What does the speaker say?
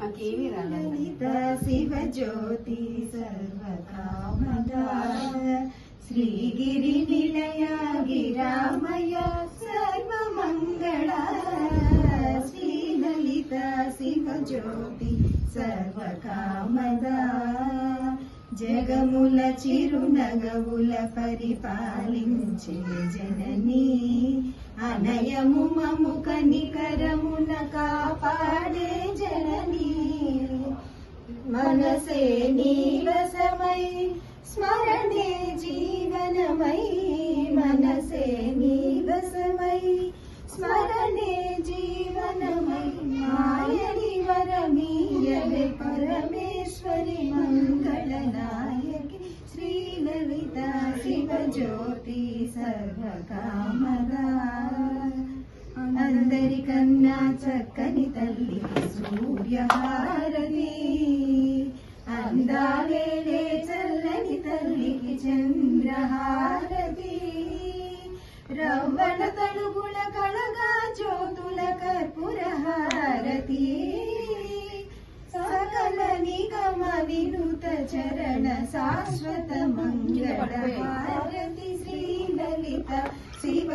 ललिता शिव ज्योति सर्वकामदा श्रीगिरि निलया गिरामय सर्वमंगला श्रीललिता शिव ज्योति सर्वकामदा జగముల చిరునగవుల పరిపాలించే జననీ అనయము మము కనికరమున కాపాడే జననీ మనసే నీవసమై స్మరణే జీవనమై మనసే నీవసమై స్మరణే జీవనమై మాయని వరమీయవే పరమేశ్వరి మంగళనాయకి శ్రీలలితా శివ జ్యోతి సర్వకామదా అందరికన్నా చక్కని తల్లి సూర్యహారతి అందాలేలే చల్లని తల్లికి చంద్రహారతి రవ్వణ తలుగుల కళగా జ్యోతుల కర్పూర హారతి సకల నిగమ వినుత చరణ శాశ్వత మంగళ హారతి శ్రీలలిత శివ